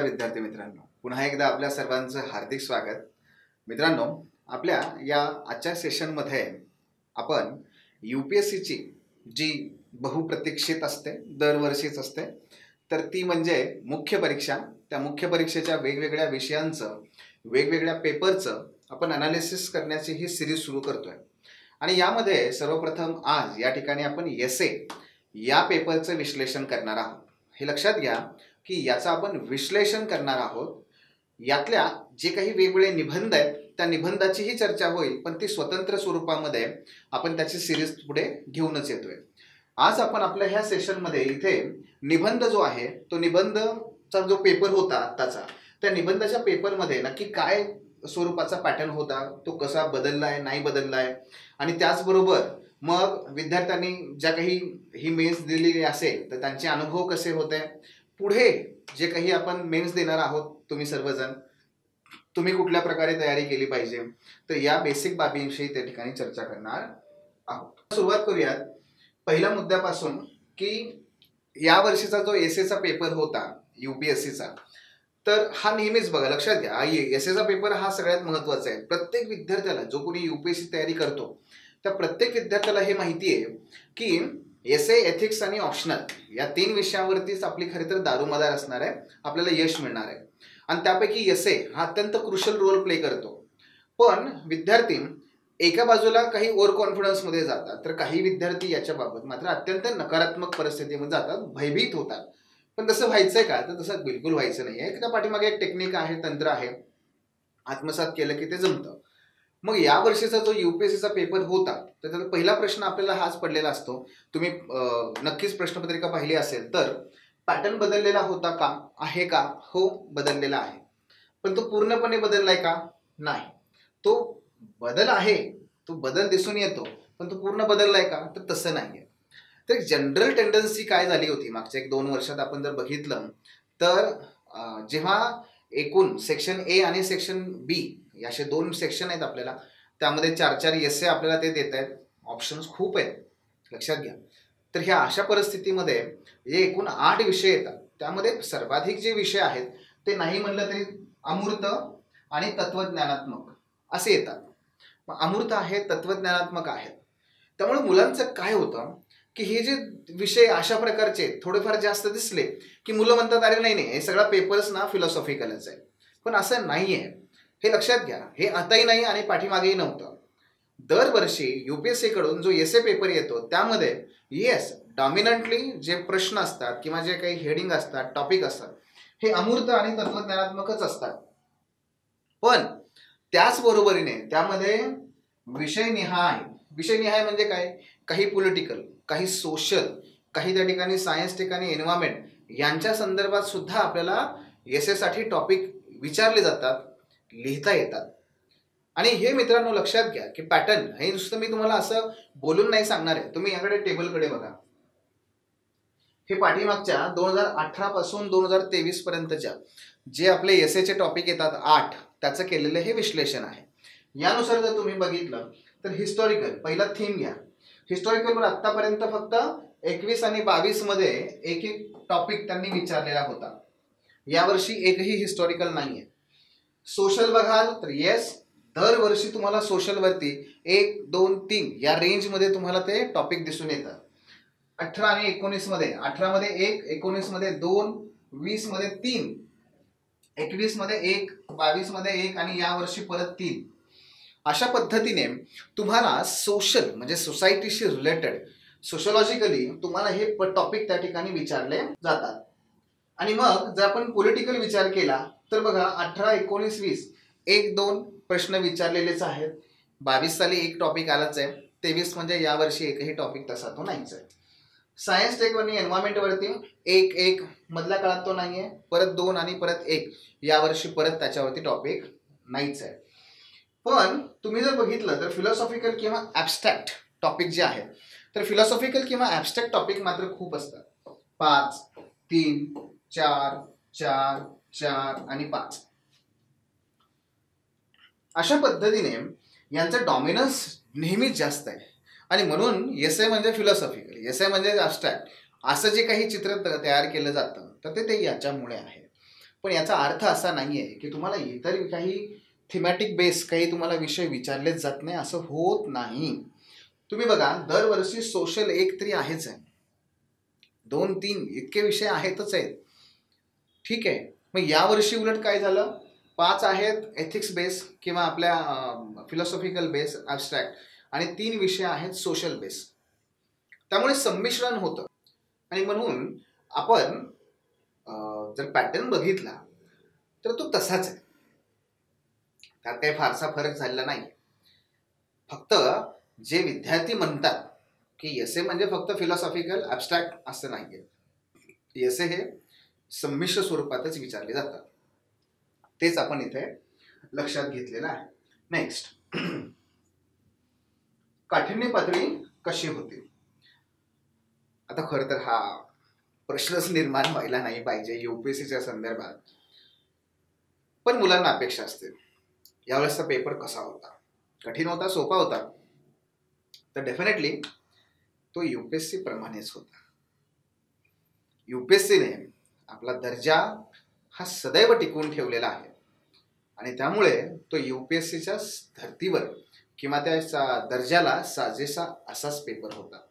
नमस्कार विद्यार्थी मित्रांनो, पुन्हा एकदा आपल्या सर्वांचं हार्दिक स्वागत. मित्रांनो, आपल्या या आजच्या सेशनमध्ये आपण UPSCची जी बहुप्रतीक्षित असते, दरवर्षीच असते, तर ती म्हणजे मुख्य परीक्षा. त्या मुख्य परीक्षेच्या वेगवेगळ्या विषयांचं, वेगवेगळ्या पेपरचं आपण अनालिसिस करण्याची ही सिरीज सुरू करतोय. आणि यामध्ये सर्वप्रथम आज या ठिकाणी आपण एसे या पेपरचं विश्लेषण करणार आहोत. हे लक्षात घ्या की याचं आपण विश्लेषण करणार आहोत. यातल्या जे काही वेगवेगळे निबंध आहेत त्या निबंधाचीही चर्चा होईल, पण ती स्वतंत्र स्वरूपामध्ये आपण त्याची सिरीज पुढे घेऊनच येतोय. आज आपण आपल्या ह्या सेशनमध्ये इथे निबंध जो आहे तो निबंधचा जो पेपर होता आत्ताचा, त्या निबंधाच्या पेपरमध्ये नक्की काय स्वरूपाचा पॅटर्न होता, तो कसा बदललाय नाही बदललाय, आणि त्याचबरोबर मग विद्यार्थ्यांनी ज्या काही ही मेन्स दिलेली असेल तर त्यांचे अनुभव कसे होते, पुढे जे काही आपण मेन्स देणार आहोत तुम्ही सर्वजण, तुम्ही कुठल्या प्रकारे तयारी केली पाहिजे, तर या बेसिक बाबींविषयी त्या ठिकाणी चर्चा करणार आहोत. सुरुवात करूयात पहिल्या मुद्द्यापासून की या वर्षीचा जो एसेचा पेपर होता UPSCचा, तर हा नेहमीच बघा, लक्षात घ्या, एसेचा पेपर हा सगळ्यात महत्त्वाचा आहे. प्रत्येक विद्यार्थ्याला, जो कोणी UPSC तयारी करतो त्या प्रत्येक विद्यार्थ्याला हे माहिती आहे की एसे, एथिक्स आणि ऑप्शनल या 3 विषयावरतीच आपली खरी तर दारोमदार असणार आहे, आपल्याला यश मिळणार आहे. आणि त्यापैकी एसे हा अत्यंत क्रुशल रोल प्ले करतो. पण विद्यार्थी एका बाजूला काही ओव्हर कॉन्फिडन्समध्ये जातात, तर काही विद्यार्थी याच्या बाबत मात्र अत्यंत नकारात्मक परिस्थितीमध्ये जातात, भयभीत होतात. पण तसं व्हायचंय का? तर तसं बिलकुल व्हायचं नाही आहे. त्या पाठीमागे एक टेक्निक आहे, तंत्र आहे, आत्मसात केलं की ते जमतं. मग या वर्षीचा जो UPSCचा पेपर होता तर त्याचा पहिला प्रश्न आपल्याला हाच पडलेला असतो. तुम्ही नक्कीच प्रश्नपत्रिका पाहिली असेल तर पॅटर्न बदललेला होता का, आहे का? हो, बदललेला आहे. पण तो पूर्णपणे बदललाय का? नाही. तो बदल आहे, तो बदल दिसून येतो, पण तो पूर्ण बदललाय का? तर तसं नाहीये. तर जनरल टेंडन्सी काय झाली होती मागच्या 1-2 वर्षात आपण जर बघितलं तर जेव्हा एकूण सेक्शन ए आणि सेक्शन बी या असे 2 सेक्शन आहेत आपल्याला, त्यामध्ये 4-4 एसे आपल्याला ते देत आहेत, ऑप्शन्स खूप आहेत, लक्षात घ्या. तर ह्या अशा परिस्थितीमध्ये जे एकूण 8 विषय येतात त्यामध्ये सर्वाधिक जे विषय आहेत ते नाही म्हणलं तरी अमूर्त आणि तत्वज्ञानात्मक असे येतात. मग अमूर्त आहे, तत्वज्ञानात्मक आहेत. त्यामुळे मुलांचं काय होतं की हे जे विषय अशा प्रकारचे थोडेफार जास्त दिसले की मुलं म्हणतात अरे नाही हे सगळा पेपर्स ना फिलॉसॉफिकलच आहे. पण असं नाही आहे, हे लक्षात घ्या. हे आताही नाही आणि पाठीमागेही नव्हतं. दरवर्षी UPSC कडून जो एसे पेपर येतो त्यामध्ये येस डॉमिनंटली जे प्रश्न असतात किंवा जे काही हेडिंग असतात, टॉपिक असतात, हे अमूर्त आणि तत्वज्ञानात्मकच असतात. पण त्याचबरोबरीने त्यामध्ये विषयनिहाय म्हणजे काय, काही पॉलिटिकल, काही सोशल, काही त्या ठिकाणी सायन्स, ठिकाणी एन्व्हायरमेंट यांच्या संदर्भात सुद्धा आपल्याला एसेसाठी टॉपिक विचारले जातात, लिहिता येतात. आणि हे मित्रांनो लक्षात घ्या की पॅटर्न हे नुसतं मी तुम्हाला असं बोलून नाही सांगणार आहे. तुम्ही याकडे टेबलकडे बघा. हे पाठीमागच्या 2018 पासून 2023 पर्यंतच्या जे आपले एसेचे टॉपिक येतात 8, त्याचं केलेलं हे विश्लेषण आहे. यानुसार जर तुम्ही बघितलं तर हिस्टॉरिकल पहिला थीम घ्या. हिस्टॉरिकलवर आतापर्यंत फक्त 21 आणि 22 मध्ये एक टॉपिक त्यांनी विचारलेला होता. यावर्षी एकही हिस्टॉरिकल नाहीये. सोशल बघाल तर येस, दरवर्षी तुम्हाला सोशल वरती 1, 2, 3 या रेंज मध्ये तुम्हाला ते टॉपिक दिसून येतात. 18 आणि 19 मध्ये, 18 मध्ये 1, 19 मध्ये 2, 20 मध्ये 3, 21 मध्ये 1, 22 मध्ये 1 आणि यावर्षी परत 3. अशा पद्धतीने तुम्हाला सोशल म्हणजे सोसायटीशी रिलेटेड, सोशलॉजिकली तुम्हाला हे टॉपिक त्या ठिकाणी विचारले जातात. आणि मग जर आपण पॉलिटिकल विचार केला तर बघा 18, 19, 20 1-2 प्रश्न विचारलेलेच आहेत. 22 साली एक टॉपिक आलाच आहे. 23 म्हणजे यावर्षी एकही टॉपिक तसा तो नाहीच आहे. सायन्स, टेक आणि एन्व्हायरमेंट वरती 1 मधल्या काळात तो नाहीये, परत 2 आणि परत 1 यावर्षी परत त्याच्यावरती टॉपिक नाहीच आहे. पण तुम्ही जर बघितलं तर फिलॉसॉफिकल किंवा ॲब्स्ट्रॅक्ट टॉपिक जे आहेत, तर फिलॉसॉफिकल किंवा ॲब्स्ट्रॅक्ट टॉपिक मात्र खूप असतात. 5, 3, 4, 4, 4 आणि 5 अशा पद्धतीने यांचं डॉमिनन्स नेहमीच जास्त आहे. आणि म्हणून एसे म्हणजे फिलॉसॉफिकल, एसे म्हणजे ॲब्स्ट्रॅक्ट असं जे काही चित्र तयार केलं जातं तर ते याच्यामुळे आहे. पण याचा अर्थ असा नाहीये की तुम्हाला इतर काही थीमॅटिक बेस काही तुम्हाला विषय विचारलेच जात नाही, असं होत नाही. तुम्ही बघा, दरवर्षी सोशल एक तरी आहेच आहे, 2-3 इतके विषय आहेतच आहेत. ठीक आहे, मग यावर्षी उलट काय झालं, 5 आहेत एथिक्स बेस किंवा आपल्या फिलॉसॉफिकल बेस ॲब्स्ट्रॅक्ट, आणि 3 विषय आहेत सोशल बेस. त्यामुळे संमिश्रण होतं. आणि म्हणून आपण जर पॅटर्न बघितला तर तो तसाच आहे, त्यात काही फारसा फरक झालेला नाही. फक्त जे विद्यार्थी म्हणतात की एसे म्हणजे फक्त फिलॉसॉफिकल ॲब्स्ट्रॅक्ट असं नाहीये, एसे हे संमिश्र स्वरूपातच विचारले जातात, तेच आपण इथे लक्षात घेतलेलं आहे. नेक्स्ट, काठिण्य पातळी कशी होती. आता खरं तर हा प्रश्नच निर्माण व्हायला नाही पाहिजे यूपीएससीच्या संदर्भात, पण मुलांना अपेक्षा असते यावेळेसचा पेपर कसा होता, कठीण होता, सोपा होता. तर डेफिनेटली तो यूपीएससी प्रमाणेच होता. यूपीएससीने आपला दर्जा हा सदैव टिकवून ठेवलेला आहे आणि त्यामुळे तो यूपीएससीच्या धर्तीवर किंवा त्या दर्जाला साजेसा असाच पेपर होता,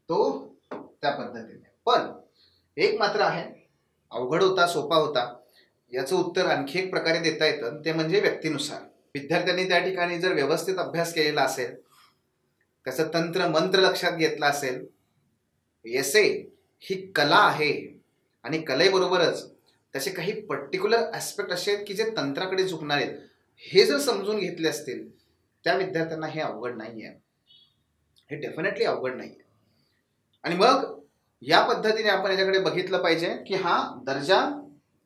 तो त्या पद्धतीने. पण एक मात्र आहे, अवघड होता सोपा होता याचं उत्तर आणखी एक प्रकारे देता येतं, ते म्हणजे व्यक्तीनुसार. विद्यार्थ्यांनी त्या ठिकाणी जर व्यवस्थित अभ्यास केलेला असेल, त्याचं तंत्र मंत्र लक्षात घेतला असेल, एसे ही कला आहे आणि कलेबरोबरच त्याचे काही पर्टिक्युलर ॲस्पेक्ट असे आहेत की जे तंत्राकडे झुकणार आहेत, हे जर समजून घेतले असतील त्या विद्यार्थ्यांना हे अवघड नाही आहे, हे डेफिनेटली अवघड नाही आहे. आणि मग या पद्धतीने आपण याच्याकडे बघितलं पाहिजे की हा दर्जा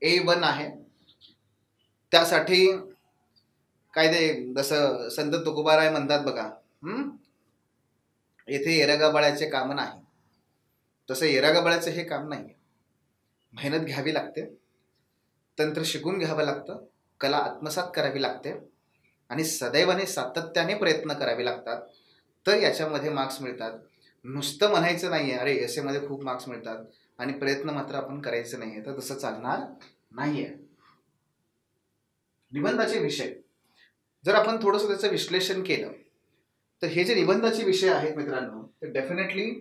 A1 आहे. त्यासाठी काय ते जसं संत तुकोबाराय म्हणतात बघा, येथे येरागाबाळ्याचे काम नाही, तसं येरागाबाळ्याचं हे काम नाही. मेहनत घ्यावी लागते, तंत्र शिकून घ्यावं लागतं, कला आत्मसात करावी लागते आणि सदैवाने सातत्याने प्रयत्न करावे लागतात, तर याच्यामध्ये मार्क्स मिळतात. नुसतं म्हणायचं नाही आहे अरे एसेमध्ये खूप मार्क्स मिळतात आणि प्रयत्न मात्र आपण करायचं नाही आहे, तर तसं चालणार नाही आहे. निबंधाचे विषय जर आपण थोडंसं त्याचं विश्लेषण केलं तर हे जे निबंधाचे विषय आहेत मित्रांनो, ते डेफिनेटली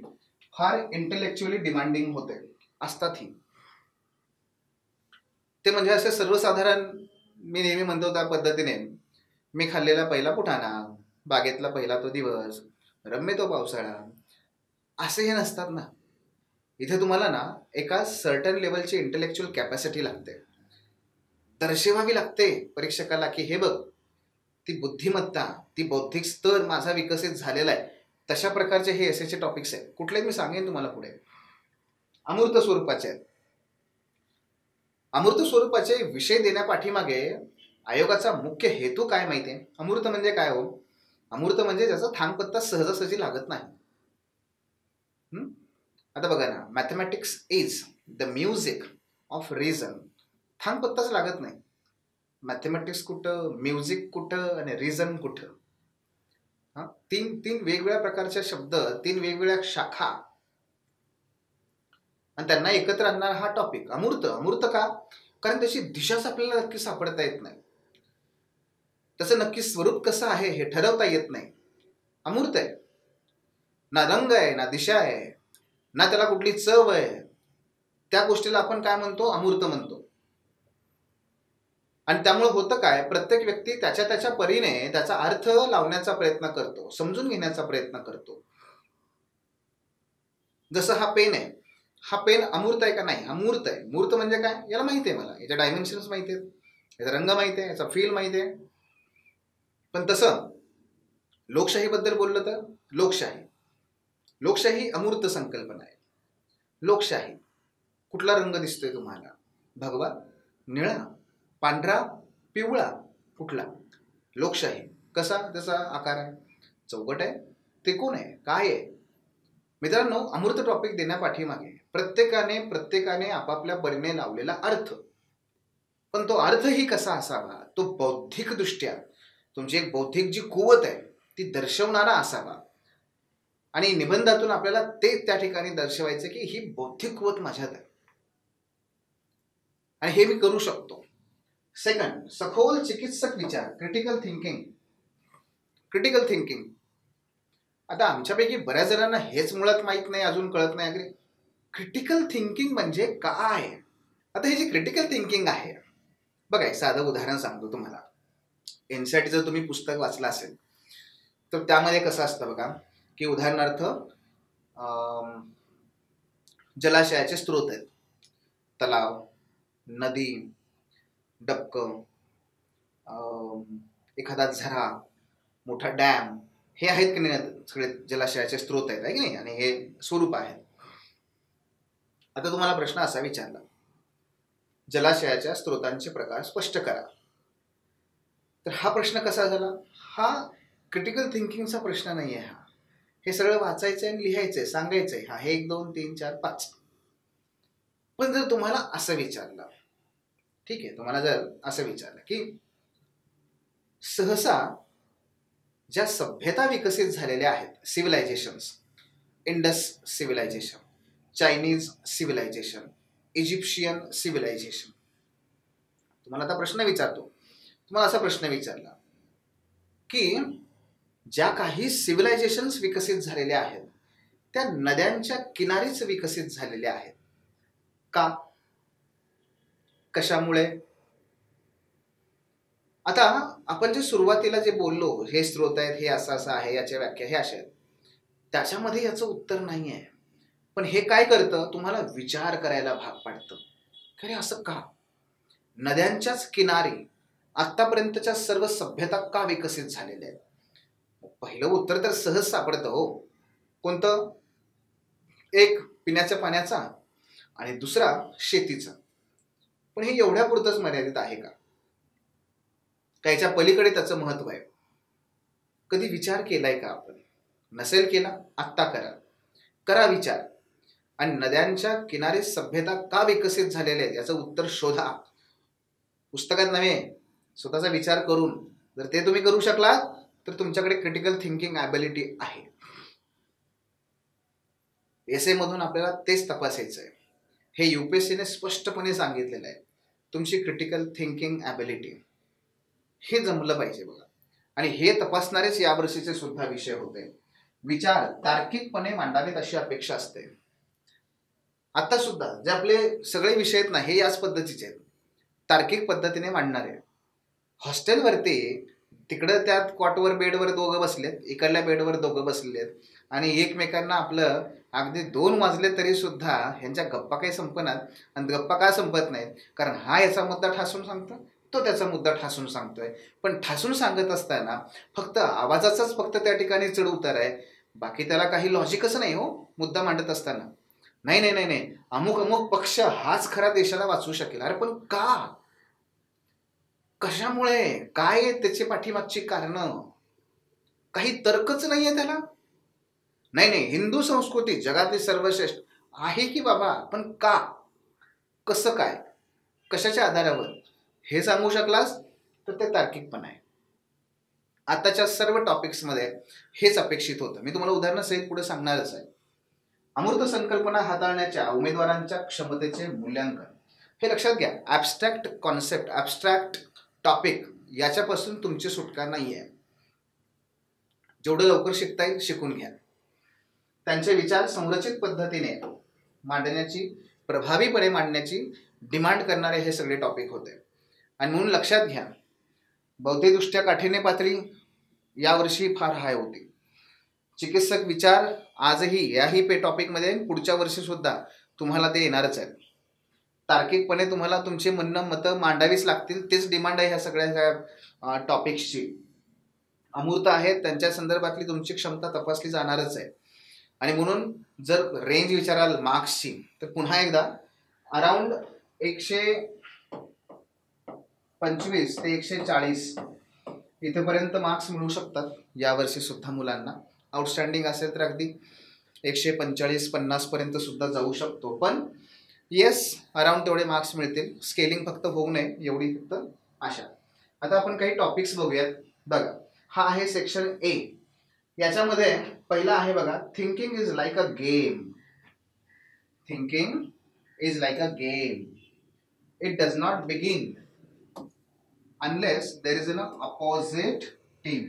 फार इंटेलेक्च्युअली डिमांडिंग होते, असतातही. ते म्हणजे असे सर्वसाधारण, मी नेहमी म्हणतो त्या पद्धतीने, मी खाल्लेला पहिला पुठाणा, बागेतला पहिला तो दिवस, रम्य तो पावसाळा, असे हे नसतात ना. इथे तुम्हाला ना एका सर्टन लेवलची इंटेलेक्च्युअल कॅपॅसिटी लागते, दर्शवावी लागते परीक्षकाला की हे बघ, ती बुद्धिमत्ता, ती बौद्धिक स्तर माझा विकसित झालेला आहे. तशा प्रकारचे हे एसेचे टॉपिक्स आहेत. कुठले मी सांगेन तुम्हाला पुढे. अमूर्त स्वरूपाचे आहेत. अमूर्त स्वरूपाचे विषय देण्यापाठीमागे आयोगाचा मुख्य हेतू काय माहिती आहे? अमूर्त म्हणजे काय हो? अमूर्त म्हणजे ज्याचा थांगपत्ता सहजासहजी लागत नाही. आता बघा ना, mathematics is the music of reason. थांगपत्ताच लागत नाही. मॅथमॅटिक्स कुठं, म्युझिक कुठं आणि रिझन कुठं? तीन वेगवेगळ्या प्रकारच्या शब्द, 3 वेगवेगळ्या शाखा आणि त्यांना एकत्र आणणारा हा टॉपिक अमूर्त. अमूर्त का? कारण त्याची दिशाच आपल्याला नक्की सापडता येत नाही, त्याचं नक्की स्वरूप कसं आहे हे ठरवता येत नाही. अमूर्त आहे, ना रंग आहे, ना दिशा आहे, ना त्याला कुठली चव आहे. त्या गोष्टीला आपण काय म्हणतो? अमूर्त म्हणतो. आणि त्यामुळे होतं काय, प्रत्येक व्यक्ती त्याच्या त्याच्या परीने त्याचा अर्थ लावण्याचा प्रयत्न करतो, समजून घेण्याचा प्रयत्न करतो. जसं हा पेन आहे, हा पेन अमूर्त आहे का? नाही, अमूर्त आहे. मूर्त म्हणजे काय? याला माहिती आहे, मला याच्या डायमेन्शन्स माहिती आहेत, याचा रंग माहिती आहे, याचा फील माहिती आहे. पण तसं लोकशाहीबद्दल बोललं तर लोकशाही अमूर्त संकल्पना आहे. लोकशाही, कुठला रंग दिसतोय तुम्हाला? भगवा, निळा, पांढरा, पिवळा, कुठला? लोकशाही. कसा त्याचा आकार आहे? चौकट आहे, त्रिकोण आहे, काय आहे? मित्रांनो, अमूर्त टॉपिक देण्यापाठीमागे प्रत्येकाने आपापल्या परीने लावलेला अर्थ. पण तो अर्थही कसा असावा? तो बौद्धिकदृष्ट्या तुमची एक बौद्धिक जी कुवत आहे ती दर्शवणारा असावा. आणि निबंधातून आपल्याला ते त्या ठिकाणी दर्शवायचं की ही बौद्धिक कुवत माझ्यात आहे. आणि हे मी करू शकतो. सेकंड, सखोल चिकित्सक विचार, क्रिटिकल थिंकिंग. क्रिटिकल थिंकिंग, आता आमच्यापैकी बऱ्याच जणांना हेच मुळात माहीत नाही, अजून कळत नाही. अगदी क्रिटिकल थिंकिंग म्हणजे काय? आता हे जे क्रिटिकल थिंकिंग आहे बघा, एक साधं उदाहरण सांगतो तुम्हाला. एनसीईआरटी जर तुम्ही पुस्तक वाचलं असेल तर त्यामध्ये कसं असतं बघा, की उदाहरणार्थ जलाशयाचे स्रोत आहेत, तलाव, नदी, डबक, एखादा झरा, मोठा डॅम, हे आहेत की नाही सगळे जलाशयाचे स्रोत आहेत, आहे की नाही, आणि हे स्वरूप आहेत. आता तुम्हाला प्रश्न असा विचारला, जलाशयाच्या स्रोतांचे प्रकार स्पष्ट करा. तर हा प्रश्न कसा झाला? हा क्रिटिकल थिंकिंगचा प्रश्न नाही आहे. हे सगळं वाचायचंय आणि लिहायचंय, सांगायचंय, हा हे 1 2 3 4 5. पण जर तुम्हाला असं विचारलं, ठीक आहे, तुम्हाला जर असं विचारलं की सहसा ज्या सभ्यता विकसित झालेल्या आहेत, civilisations, Indus civilisation, Chinese civilisation, Egyptian civilisation, तुम्हाला आता प्रश्न विचारतो, तुम्हाला असा प्रश्न विचारला की ज्या काही सिव्हिलायझेशन्स विकसित झालेल्या आहेत त्या नद्यांच्या किनारीच विकसित झालेल्या आहेत का? कशामुळे? आता आपण जे सुरुवातीला जे बोललो, हे स्रोत आहेत, हे असं असं आहे, याच्या व्याख्या हे अशा आहेत, त्याच्यामध्ये याचं उत्तर नाही आहे. पण हे काय करतं, तुम्हाला विचार करायला भाग पाडतं. खरे असं का? नद्यांच्याच किनारी आतापर्यंतच्या सर्व सभ्यता का विकसित झालेल्या आहेत? पहिलं उत्तर तर सहज सापडतं हो. कोणतं? एक पिण्याच्या पाण्याचा आणि दुसरा शेतीचा. पण हे एवढ्या पुरतच मर्यादित आहे का? काहीच्या पलीकडे त्याचं महत्व आहे. कधी विचार केलाय का आपण? नसेल केला, आत्ता करा. करा विचार आणि नद्यांच्या किनारी सभ्यता का विकसित झालेल्या आहेत याचं उत्तर शोधा. पुस्तकात नव्हे, स्वतःचा विचार करून. जर ते तुम्ही करू शकलात तर तुमच्याकडे क्रिटिकल थिंकिंग ॲबिलिटी आहे. एसे मधून आपल्याला तेच तपासायचं आहे. हे यूपीएससीने स्पष्टपणे सांगितलेलं आहे. तुमची क्रिटिकल थिंकिंग ॲबिलिटी हे जमलं पाहिजे बघा. आणि हे तपासणारेच यावर्षीचे सुद्धा विषय होते. विचार तार्किकपणे मांडावेत अशी अपेक्षा असते. आता सुद्धा जे आपले सगळे विषय आहेत ना, हे याच पद्धतीचे आहेत, तार्किक पद्धतीने मांडणारे. हॉस्टेलवरती तिकडं त्यात कॉटवर बेडवर दोघं बसलेत, इकडल्या बेडवर दोघं बसलेत आणि एकमेकांना आपलं अगदी 2 वाजले तरी सुद्धा ह्यांच्या गप्पा काही संपणार. आणि गप्पा का संपत नाहीत? कारण हा याचा मुद्दा ठासून सांगतो, तो त्याचा मुद्दा ठासून सांगतोय. पण ठासून सांगत असताना फक्त आवाजाचाच फक्त त्या ठिकाणी चढ उतार आहे, बाकी त्याला काही लॉजिकच नाही हो मुद्दा मांडत असताना. नाही नाही नाही नाही, अमुक अमुक पक्ष हाच खरा देशाला वाचवू शकेल. अरे पण का? कशामुळे? काय त्याची पाठीमागची कारणं? काही तर्कच नाहीये त्याला. नाही नाही, हिंदू संस्कृती जगातली सर्वश्रेष्ठ आहे की बाबा, पण का? कसं काय? कशाच्या आधारावर? हे सांगू शकलास तर ते तार्किकपण आहे. आताच्या सर्व टॉपिक्समध्ये हेच अपेक्षित होतं. मी तुम्हाला उदाहरणासहित पुढे सांगणारच आहे. अमूर्त संकल्पना हाताळण्याच्या उमेदवारांच्या क्षमतेचे मूल्यांकन. हे लक्षात घ्या, ॲबस्ट्रॅक्ट कॉन्सेप्ट, ॲबस्ट्रॅक्ट टॉपिक याच्यापासून तुमची सुटका नाही आहे. जेवढं लवकर शिकता येईल शिकून घ्या. त्यांचे विचार संरचित पद्धतीने मांडण्याची, प्रभावीपणे मांडण्याची डिमांड करणारे हे सगळे टॉपिक होते. आणि म्हणून लक्षात घ्या, बौद्धिकदृष्ट्या काठिण्य पातळी यावर्षी फार हाय होती. चिकित्सक विचार आजही याही टॉपिकमध्ये पुढच्या वर्षी सुद्धा तुम्हाला ते येणारच आहे. तार्किकपणे तुम्हाला तुमचे मतं मांडावीच लागतील. तेच डिमांड आहे ह्या सगळ्या टॉपिक्सची. अमूर्त आहेत, त्यांच्या संदर्भातली तुमची क्षमता तपासली जाणारच आहे. आणि म्हणून जर रेंज विचाराल मार्क्सची तर पुन्हा एकदा अराउंड 125 ते 140 इथेपर्यंत मार्क्स मिळू शकतात यावर्षी सुद्धा मुलांना. आउटस्टँडिंग असेल तर अगदी 145-50 पर्यंत सुद्धा जाऊ शकतो. पण येस, अराउंड तेवढे मार्क्स मिळतील. स्केलिंग फक्त होऊ नये एवढी फक्त आशा. आता आपण काही टॉपिक्स बघूयात. बघा, हा आहे सेक्शन ए. याच्यामध्ये पहिला आहे बघा, thinking is like a game. Thinking is like a game. It does not begin unless there is an opposite team.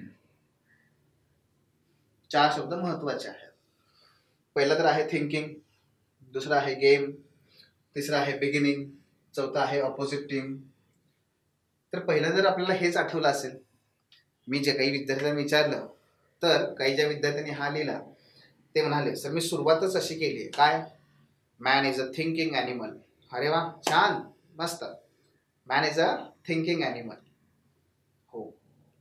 4 शब्द महत्वाचे आहेत. पहिला तर आहे थिंकिंग, दुसरा आहे गेम, तिसरा आहे बिगिनिंग, चौथा आहे ऑपोजिट टीम. तर पहिलं जर आपल्याला हेच आठवलं असेल, मी जे काही विद्यार्थ्यांना विचारलं तर काही ज्या विद्यार्थ्यांनी हा लिहिला ते म्हणाले सर मी सुरुवातच अशी केली आहे, काय man is a thinking animal. अरे वा, छान, मस्त. Man is a thinking animal. हो,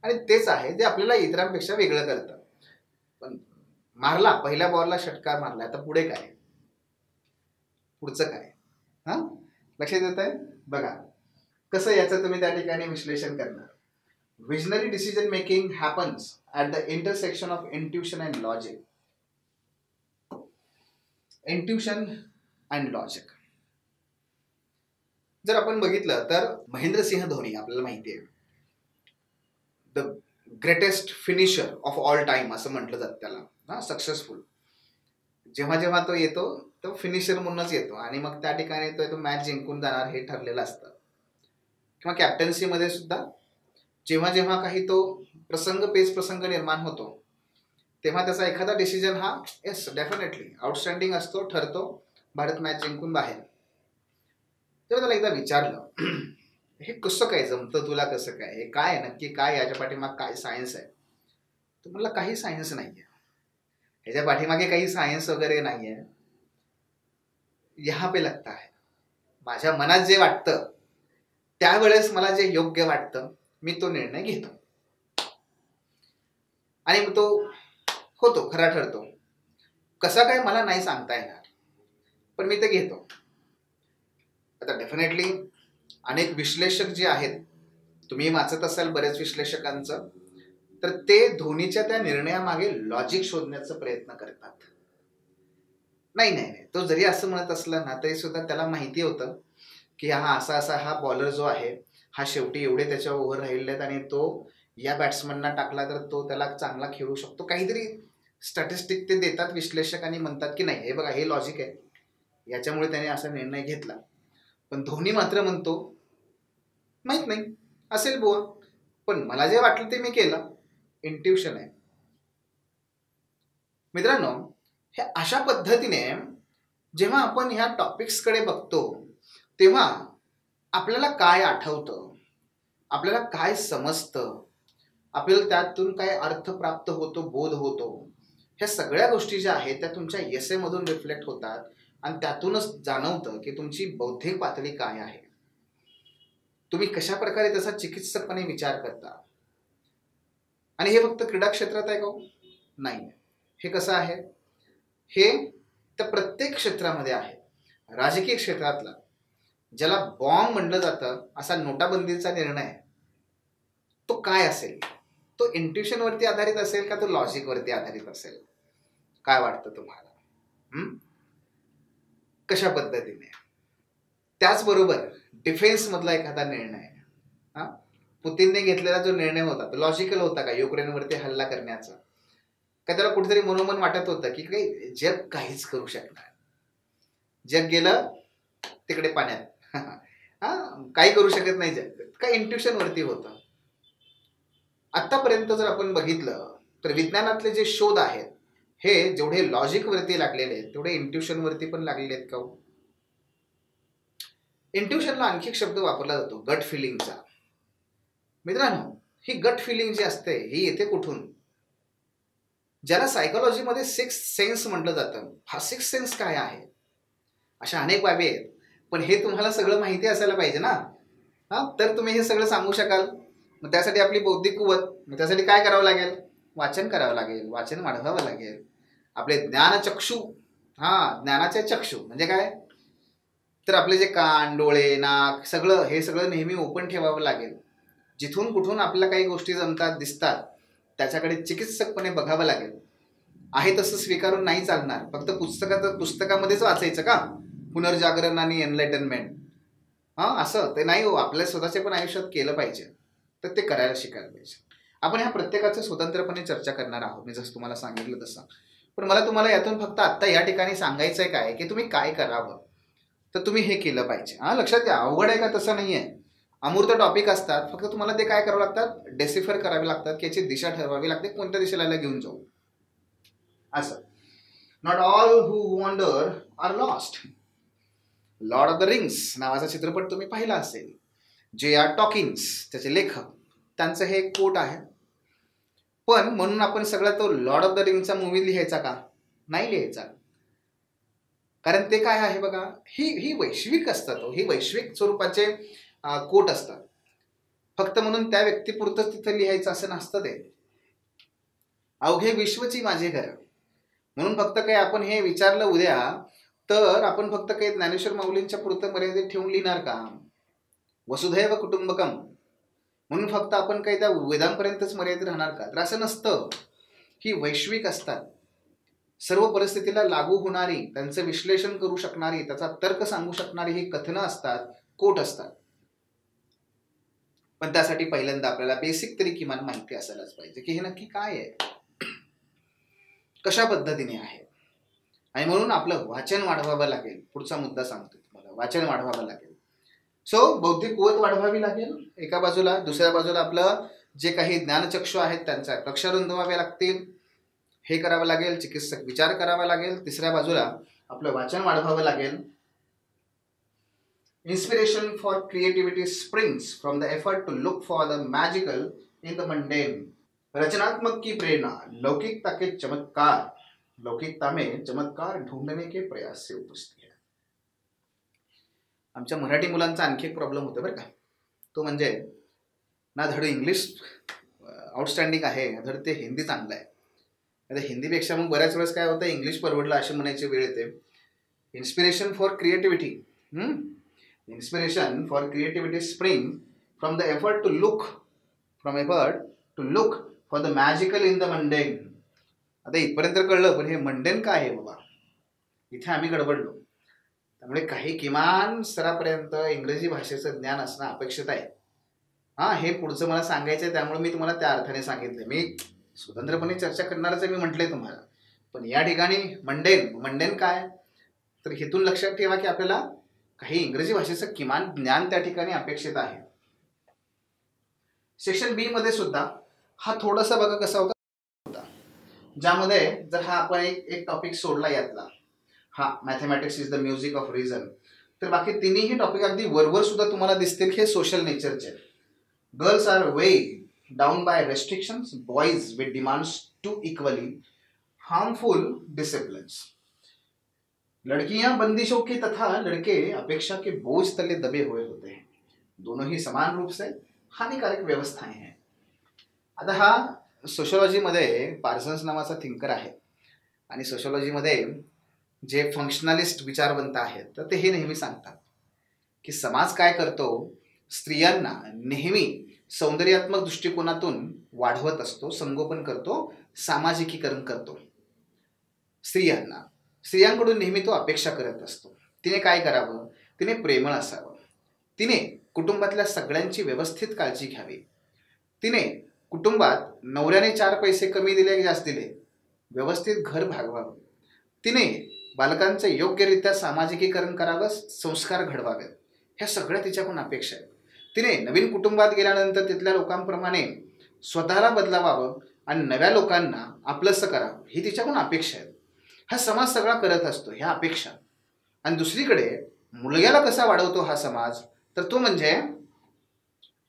आणि तेच आहे जे आपल्याला इतरांपेक्षा वेगळं करतं. पण मारला, पहिल्या बॉलला षटकार मारला, आता पुढे काय, पुढचं काय? हा, लक्षात येत आहे? बघा कसं याचं तुम्ही त्या ठिकाणी विश्लेषण करणार. Visionary decision making happens at the intersection of intuition and logic. Intuition and logic जर आपण बघितलं तर महेंद्रसिंह धोनी आपल्याला माहिती आहे, the greatest finisher of all time असं म्हटलं जातं त्याला. हा, सक्सेसफुल. जेव्हा जेव्हा तो येतो तो फिनिशर म्हणूनच येतो आणि मग त्या ठिकाणी तो मॅच जिंकून जाणार हे ठरलेलं असतं. किंवा कॅप्टन्सीमध्ये सुद्धा जेव्हा जेव्हा काही तो पेच प्रसंग निर्माण होतो तेव्हा त्याचा एखादा डिसिजन हा येस डेफिनेटली आउटस्टँडिंग असतो, ठरतो, भारत मॅच जिंकून बाहेर. तेव्हा त्याला एकदा विचारलं हे कसं काय जमतं तुला, कसं काय, हे काय नक्की काय, याच्या पाठीमाग काय सायन्स आहे? तर म्हणलं काही सायन्स नाहीये, ह्याच्या पाठीमागे काही सायन्स वगैरे नाहीये. यहाँ पे लगता है, माझ्या मनात जे वाटतं त्यावेळेस मला जे योग्य वाटतं मी तो निर्णय घेतो आणि तो होतो, खरा ठरतो. कसा काय मला नाही सांगता येणार, पण मी ते घेतो. आता डेफिनेटली अनेक विश्लेषक जे आहेत, तुम्ही वाचत असाल बरेच विश्लेषकांचं, तर ते धोनीच्या त्या निर्णयामागे लॉजिक शोधण्याचा प्रयत्न करतात. नाही नाही नाही, तो जरी असं म्हणत असला ना तरी सुद्धा त्याला माहिती होतं की हा असा हा बॉलर जो आहे हा शेवटी एवढे त्याच्यावर ओव्हर राहिले आहेत आणि तो या बॅट्समनना टाकला तर तो त्याला चांगला खेळू शकतो. काहीतरी स्टॅटिस्टिक ते देतात विश्लेषक आणि म्हणतात की नाही हे बघा हे लॉजिक आहे, याच्यामुळे त्याने असा निर्णय घेतला. पण धोनी मात्र म्हणतो माहित नाही, असेल बुवा, पण मला जे वाटलं ते मी केलं, इंट्युशन आहे. मित्रांनो, हे अशा पद्धतीने जेव्हा आपण ह्या टॉपिक्सकडे बघतो तेव्हा आपल्याला काय आठवतं, आपल्याला काय समजतं, आपल्याला त्यातून काय अर्थ प्राप्त होतो, बोध होतो, ह्या सगळ्या गोष्टी ज्या आहेत त्या तुमच्या एसेमधून रिफ्लेक्ट होतात आणि त्यातूनच जाणवतं की तुमची बौद्धिक पातळी काय आहे, तुम्ही कशा प्रकारे त्याचा चिकित्सकपणे विचार करता. आणि हे फक्त क्रीडा क्षेत्रात आहे का? नाही, हे कसं आहे, हे तर प्रत्येक क्षेत्रामध्ये आहे. राजकीय क्षेत्रातला ज्याला बॉम्ब म्हणलं जातं असा नोटाबंदीचा निर्णय तो काय असेल, तो इंट्युशनवरती आधारित असेल का तो लॉजिकवरती आधारित असेल? काय वाटतं तुम्हाला? कशा पद्धतीने? त्याचबरोबर डिफेन्स मधला एखादा निर्णय, पुतीनने घेतलेला जो निर्णय होता तो लॉजिकल होता का युक्रेनवरती हल्ला करण्याचा? का त्याला कुठेतरी मनोमन वाटत होतं की काही जग काहीच करू शकणार, जग गेलं तिकडे पाण्यात, काही करू शकत नाही जग, काय इंट्युशन वरती होतं? आतापर्यंत जर आपण बघितलं तर विज्ञानातले जे शोध आहेत हे जेवढे लॉजिक वरती लागलेले आहेत तेवढे इंट्युशन वरती पण लागलेले आहेत का? इंट्युशनला आणखी एक शब्द वापरला जातो गट फिलिंगचा. मित्रांनो, ही गट फिलिंग जी असते ही येते कुठून? ज्याला सायकोलॉजीमध्ये सिक्स्थ सेन्स म्हटलं जातं. हा सिक्स्थ सेन्स काय आहे? अशा अनेक बाबी आहेत, पण हे तुम्हाला सगळं माहिती असायला पाहिजे ना, तर तुम्ही हे सगळं सांगू शकाल. मग त्यासाठी आपली बौद्धिक कुवत, मग त्यासाठी काय करावं लागेल? वाचन करावं लागेल, वाचन वाढवावं लागेल. आपले ज्ञानचक्षु, ज्ञानाचे चक्षु म्हणजे काय, तर आपले जे कान, डोळे, नाक सगळं हे सगळं नेहमी ओपन ठेवावं लागेल. जिथून कुठून आपल्याला काही गोष्टी जमतात, दिसतात, त्याच्याकडे चिकित्सकपणे बघावं लागेल. आहे तसं स्वीकारून नाही चालणार. फक्त पुस्तकामध्येच वाचायचं का पुनर्जागरण आणि एनलाइटनमेंट, असं ते नाही हो. आपल्या स्वतःच्या पण आयुष्यात केलं पाहिजे, तर ते करायला शिकायला पाहिजे. आपण ह्या प्रत्येकाचं स्वतंत्रपणे चर्चा करणार आहोत, मी जसं तुम्हाला सांगितलं तसं. पण मला तुम्हाला यातून फक्त आत्ता या ठिकाणी सांगायचं आहे काय की तुम्ही काय करावं. तर तुम्ही हे केलं पाहिजे. हा, लक्षात घ्या, अवघड आहे का तसं नाही आहे. अमूर्त टॉपिक असतात, फक्त तुम्हाला ते काय करावं लागतात, डेसिफर करावे लागतात की याची दिशा ठरवावी लागते, कोणत्या दिशेला घेऊन जाऊ असं. Not all who wander are lost. Lord of the Rings नावाचा चित्रपट तुम्ही पाहिला असेल. J.R. टॉकिन्स त्याचे लेखक, त्यांचं हे कोट आहे. पण म्हणून आपण सगळा तो लॉर्ड ऑफ द रिंगचा मूवी लिहायचा का? नाही लिहायचा. कारण ते काय आहे बघा, ही वैश्विक असतात, ही वैश्विक स्वरूपाचे कोट असतात. फक्त म्हणून त्या व्यक्तीपुरतंच तिथं लिहायचं असं नसतं ते. अवघे विश्वची माझे घर म्हणून फक्त काही आपण हे विचारलं उद्या तर आपण फक्त काही ज्ञानेश्वर माऊलींच्या पुरतं मर्यादित ठेवून लिहिणार का? वसुधैव कुटुंबकम म्हणून फक्त आपण काही त्या वेदांपर्यंतच मर्यादित राहणार का? तर असं नसतं. ही वैश्विक असतात, सर्व परिस्थितीला लागू होणारी, त्यांचं विश्लेषण करू शकणारी, त्याचा तर्क सांगू शकणारी ही कथनं असतात, कोट असतात. पण त्यासाठी पहिल्यांदा आपल्याला बेसिक तरी किमान माहिती असायलाच पाहिजे की हे नक्की काय आहे, कशा पद्धतीने आहे. आणि म्हणून आपलं वाचन वाढवावं लागेल. पुढचा मुद्दा सांगतो तुम्हाला, वाचन वाढवावं लागेल. सो बौद्धिक कुवत वाढवावी लागेल एका बाजूला, दुसऱ्या बाजूला आपलं जे काही ज्ञानचक्षु आहेत त्यांचा कक्षा रुंदवावे लागतील, हे करावं लागेल. चिकित्सक विचार करावा लागेल. तिसऱ्या बाजूला आपलं वाचन वाढवावं लागेल. Inspiration for creativity springs from the effort to look for the magical in the mundane. रचनात्मक की प्रेरणा लौकिकता के चमत्कार, लौकिकता में चमत्कार ढूंढने के प्रयास से उपजती है. आमच्या मराठी मुलांचा आणखी एक प्रॉब्लेम होतो बरं का, तो म्हणजे ना धड इंग्लिश आउटस्टँडिंग आहे, ना धड ते हिंदी चांगलं आहे. आता हिंदीपेक्षा मग बऱ्याच वेळेस काय होतं, इंग्लिश परवडलं असे म्हणायची वेळ येते. Inspiration for creativity, inspiration for creativity spring from the effort to look for the magical in the mundane. आता इथपर्यंत कळलं, पण हे मंडेन काय आहे बाबा, इथे आम्ही गडबडलो. त्यामुळे काही किमान स्तरापर्यंत इंग्रजी भाषेचं ज्ञान असणं अपेक्षित आहे. हे पुढचं मला सांगायचं आहे, त्यामुळे मी तुम्हाला त्या अर्थाने सांगितलं. मी स्वतंत्रपणे चर्चा करणारच आहे, मी म्हटलंय तुम्हाला. पण या ठिकाणी मंडेन काय, तर हेतून लक्षात ठेवा की आपल्याला काही इंग्रजी भाषेचं किमान ज्ञान त्या ठिकाणी अपेक्षित आहे. सेक्शन बी मध्ये सुद्धा हा थोडासा बघा कसा होता, ज्यामध्ये जर हा आपण एक टॉपिक सोडला यातला, mathematics is the music of reason, तर बाकी तिन्ही टॉपिक अगदी वरवर सुद्धा तुम्हाला दिसतील हे सोशल नेचरचे. Girls are weighed down by restrictions, boys with demands two equally harmful disciplines. लड़कियां बंदिशों की तथा लड़के अपेक्षा के बोझ तले दबे हुए होते हैं, दोनों ही समान रूप से हानिकारक व्यवस्थाएं हैं. आता हा सोशोलॉजीमध्ये पार्सन्स नावाचा थिंकर आहे, आणि सोशोलॉजीमध्ये जे फंक्शनलिस्ट विचारवंत आहेत तर ते हे नेहमी सांगतात की समाज काय करतो, स्त्रियांना नेहमी सौंदर्यात्मक दृष्टिकोनातून वाढवत असतो, संगोपन करतो, सामाजिकीकरण करतो. स्त्रियांकडून नेहमी तो अपेक्षा करत असतो. तिने काय करावं, तिने प्रेमळ असावं, तिने कुटुंबातल्या सगळ्यांची व्यवस्थित काळजी घ्यावी, तिने कुटुंबात नवऱ्याने 4 पैसे कमी दिले की जास्त दिले व्यवस्थित घर भागवावं, तिने बालकांचं योग्यरित्या सामाजिकीकरण करावं, संस्कार घडवावेत, ह्या सगळ्या तिच्याकडून अपेक्षा आहेत. तिने नवीन कुटुंबात गेल्यानंतर तिथल्या लोकांप्रमाणे स्वतःला बदलावावं आणि नव्या लोकांना आपलंसं करावं, ही तिच्याकडून अपेक्षा आहेत. हा समाज सगळा करत असतो ह्या अपेक्षा. आणि दुसरीकडे मुलग्याला कसा वाढवतो हा समाज, तर तो म्हणजे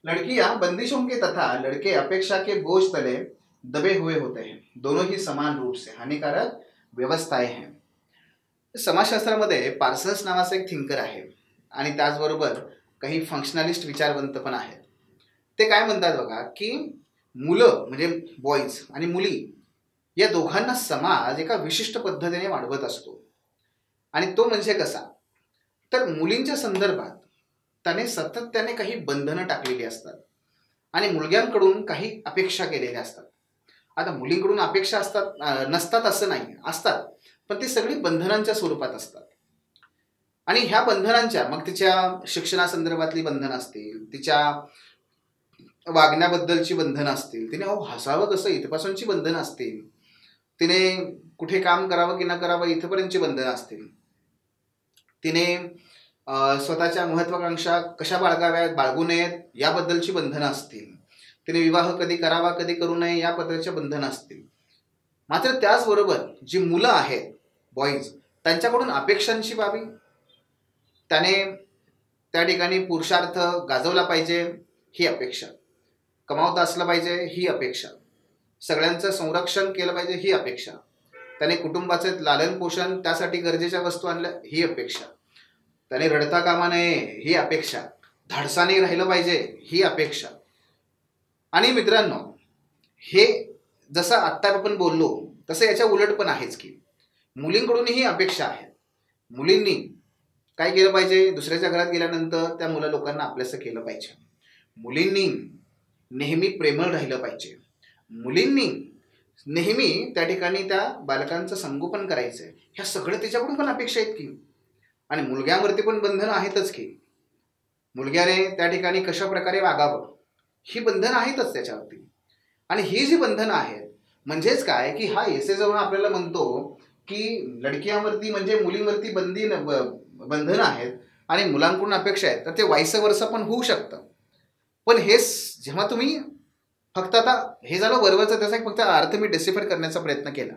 लड़कियां बंदिशों के तथा लड़के अपेक्षा के बोझ तले दबे हुए होते हैं, दोनों ही समान रूप से हानिकारक व्यवस्थाएं हैं. समाजशास्त्रामध्ये पार्सन्स नावाचा एक थिंकर आहे, आणि त्याचबरोबर काही फंक्शनलिस्ट विचारवंत पण आहेत. ते काय म्हणतात बघा की मुलं म्हणजे बॉईज आणि मुली या दोघांना समाज एका विशिष्ट पद्धतीने वाढवत असतो. आणि तो म्हणजे कसा, तर मुलींच्या संदर्भात त्याने सातत्याने काही बंधनं टाकलेली असतात आणि मुलग्यांकडून काही अपेक्षा केलेल्या असतात. आता मुलींकडून अपेक्षा असतात नसतात असं नाही, असतात, पण ती सगळी बंधनांच्या स्वरूपात असतात. आणि ह्या बंधनांच्या मग तिच्या शिक्षणासंदर्भातली बंधनं असतील, तिच्या वागण्याबद्दलची बंधनं असतील, तिने हसावं कसं इथपासूनची बंधनं असतील, तिने कुठे काम करावं की न करावं इथपर्यंतची बंधनं असतील, तिने स्वतःच्या महत्वाकांक्षा कशा बाळगाव्यात, बाळगू नयेत याबद्दलची बंधनं असतील. तिने विवाह कधी करावा, कधी करू नये या पद्धतीच्या बंधनं असतील. मात्र त्याचबरोबर जी मुलं आहेत, बॉईज, त्यांच्याकडून अपेक्षांची बाबी, त्याने त्या ठिकाणी पुरुषार्थ गाजवला पाहिजे ही अपेक्षा, कमावता असलं पाहिजे ही अपेक्षा, सगळ्यांचं संरक्षण केलं पाहिजे ही अपेक्षा, त्याने कुटुंबाचे लालन पोषण त्यासाठी गरजेच्या वस्तू आणल्या ही अपेक्षा, त्याने रडता कामा नये ही अपेक्षा, धाडसाने राहिलं पाहिजे ही अपेक्षा. आणि मित्रांनो, हे जसं आत्ता आपण बोललो तसं याच्या उलट पण आहेच की मुलींकडूनही अपेक्षा आहेत. मुलींनी काय केलं पाहिजे, दुसऱ्याच्या घरात गेल्यानंतर त्या मुलं लोकांना आपलंसं केलं पाहिजे. मुलींनी नेहमी प्रेमळ राहिलं पाहिजे. मुलींनी नेहमी त्या ठिकाणी त्या बालकांचं संगोपन करायचं आहे. ह्या सगळं त्याच्याकडून पण अपेक्षा आहेत की. आणि मुलग्यावरती पण बंधनं आहेतच की. मुलग्याने त्या ठिकाणी कशा प्रकारे वागावं ही बंधनं आहेतच त्याच्यावरती. आणि ही जी बंधनं आहेत म्हणजेच काय की हा एसे जाऊन आपल्याला म्हणतो की लडकियांवरती म्हणजे मुलींवरती बंधनं आहेत आणि मुलांकडून अपेक्षा आहेत, तर ते वाईस वर्सा पण होऊ शकतं. पण हे जेव्हा तुम्ही फक्त आता हे झालं वरवरचं, त्याचा फक्त अर्थ मी डिसिफर करण्याचा प्रयत्न केला.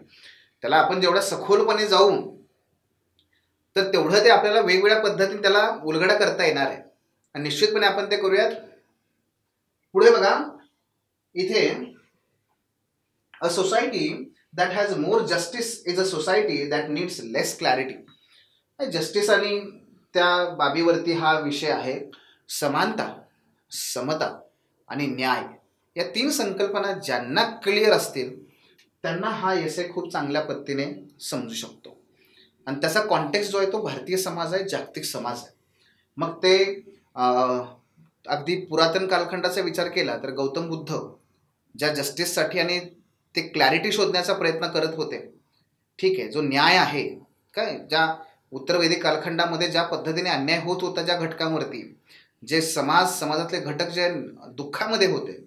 त्याला आपण जेवढा सखोलपणे जाऊ तर तेवढं ते आपल्याला वेगवेगळ्या पद्धतीने त्याला उलगडा करता येणार आहे. आणि निश्चितपणे आपण ते करूयात. पुढे बघा, इथे a society that has more justice is a society that needs less clarity. Justice आणि त्या बाबीवरती हा विषय आहे. समानता, समता आणि न्याय या 3 संकल्पना ज्यांना क्लिअर असतील त्यांना हा एसे खूप चांगल्या पद्धतीने समजू शकतो. आणि त्याचा कॉन्टेक्स्ट जो आहे तो भारतीय समाज आहे, जागतिक समाज आहे. मग ते अगदी पुरातन कालखंडाचा विचार केला तर गौतम बुद्ध ज्या जस्टिससाठी आणि ते क्लॅरिटी शोधण्याचा प्रयत्न करत होते, ठीक आहे, जो न्याय आहे काय, ज्या उत्तर वैदिक कालखंडामध्ये ज्या पद्धतीने अन्याय होत होता ज्या घटकांवरती, जे समाजातले घटक जे दुःखामध्ये होते,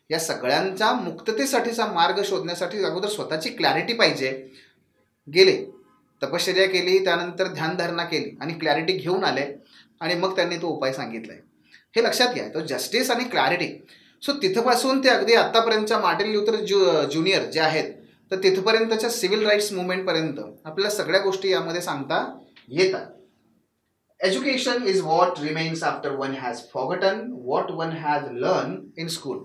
या सगळ्यांच्या मुक्ततेसाठीचा मार्ग शोधण्यासाठी अगोदर स्वतःची क्लॅरिटी पाहिजे. गेले, तपश्चर्या केली, त्यानंतर ध्यानधारणा केली आणि क्लॅरिटी घेऊन आले आणि मग त्यांनी तो उपाय सांगितलाय. हे लक्षात घ्या, तो जस्टिस आणि क्लॅरिटी. सो तिथपासून ते अगदी आत्तापर्यंतच्या मार्टिन ल्युथर ज्युनियर जे आहेत तर तिथपर्यंतच्या सिव्हिल राईट्स मुवमेंटपर्यंत आपल्याला सगळ्या गोष्टी यामध्ये सांगता येतात. Education is what remains after one has forgotten what one has learn in school.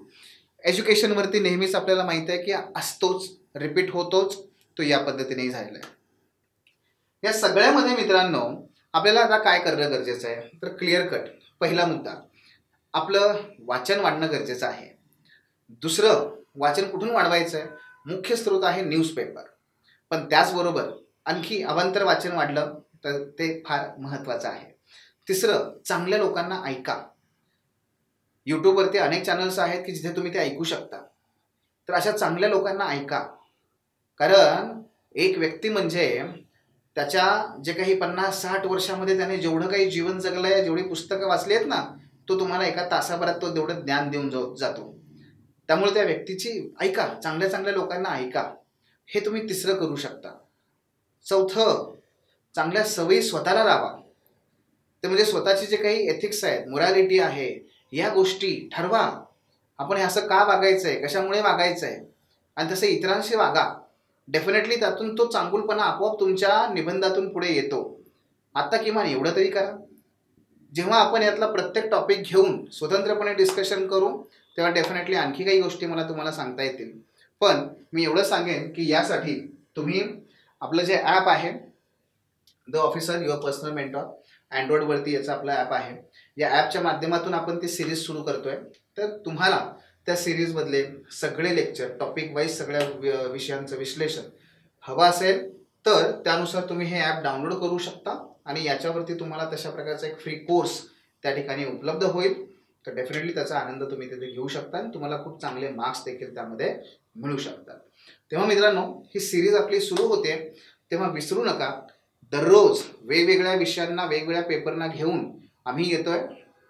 एज्युकेशनवरती नेहमीच आपल्याला माहिती आहे की असतोच, रिपीट होतोच, तो या पद्धतीने झालेला आहे. या सगळ्यामध्ये मित्रांनो आपल्याला आता काय करणं गरजेचं आहे तर क्लिअर कट. पहिला मुद्दा, आपलं वाचन वाढणं गरजेचं आहे. दुसरं, वाचन कुठून वाढवायचं आहे, मुख्य स्रोत आहे न्यूजपेपर, पण त्याचबरोबर आणखी अवांतर वाचन वाढलं तर ते फार महत्त्वाचं आहे. तिसरं, चांगल्या लोकांना ऐका. यूट्यूबवरती अनेक चॅनल्स आहेत की जिथे तुम्ही ते ऐकू शकता, तर अशा चांगल्या लोकांना ऐका. कारण एक व्यक्ती म्हणजे त्याच्या जे काही 50-60 वर्षामध्ये त्याने जेवढं काही जीवन जगलं आहे, जेवढी पुस्तकं वाचली आहेत ना, तो तुम्हाला एका तासाभरात तो तेवढं ज्ञान देऊन जातो. त्यामुळे त्या व्यक्तीची ऐका, चांगल्या चांगल्या लोकांना ऐका. हे तुम्ही तिसरं करू शकता. चौथं, चांगल्या सवयी स्वतःला लावा. ते म्हणजे स्वतःचे जे काही एथिक्स आहेत, मोरॅलिटी आहे, या गोष्टी ठरवा. आपण हे असं का वागायचं आहे, कशामुळे वागायचं आहे, आणि तसं इतरांशी वागा. डेफिनेटली त्यातून तो चांगुलपणा आपोआप तुमच्या निबंधातून पुढे येतो. आता किमान एवढं तरी करा. जेव्हा आपण यातला प्रत्येक टॉपिक घेऊन स्वतंत्रपणे डिस्कशन करू तेव्हा डेफिनेटली आणखी काही गोष्टी मला तुम्हाला सांगता येतील. पण मी एवढं सांगेन की यासाठी तुम्ही आपलं जे ॲप आहे the officer your personal mentor, अँड्रॉइडवरती याचा आपला ॲप आहे. या ॲपच्या माध्यमातून आपण ती सिरीज सुरू करतोय. तर तुम्हाला त्या सिरीजमधले सगळे लेक्चर टॉपिक वाईज सगळ्या विषयांचं विश्लेषण हवं असेल तर त्यानुसार तुम्ही हे ॲप डाउनलोड करू शकता आणि याच्यावरती तुम्हाला तशा प्रकारचा एक फ्री कोर्स त्या ठिकाणी उपलब्ध होईल. तर डेफिनेटली त्याचा आनंद तुम्ही तिथे घेऊ शकता आणि तुम्हाला खूप चांगले मार्क्स देखील त्यामध्ये मिळू शकतात. तेव्हा मित्रांनो, ही सिरीज आपली सुरू होते तेव्हा विसरू नका, दररोज वेगवेगळ्या विषयांना वेगवेगळ्या पेपरना घेऊन आम्ही येतोय.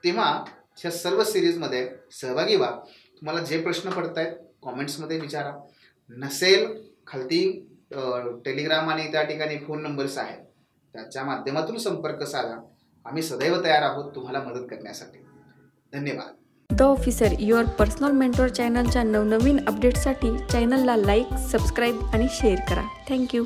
तेव्हा ह्या सर्व सिरीजमध्ये सहभागी व्हा. तुम्हाला जे प्रश्न पडत आहेत कॉमेंट्समध्ये विचारा. नसेल खालती टेलिग्राम आणि त्या ठिकाणी फोन नंबर्स आहेत, त्याच्या माध्यमातून संपर्क साधा आम्ही सदैव तयार आहोत तुम्हाला मदत करण्यासाठी. धन्यवाद. The officer your personal mentor चॅनलच्या नवनवीन अपडेट्ससाठी चॅनलला लाईक, सबस्क्राईब आणि शेअर करा. थँक्यू.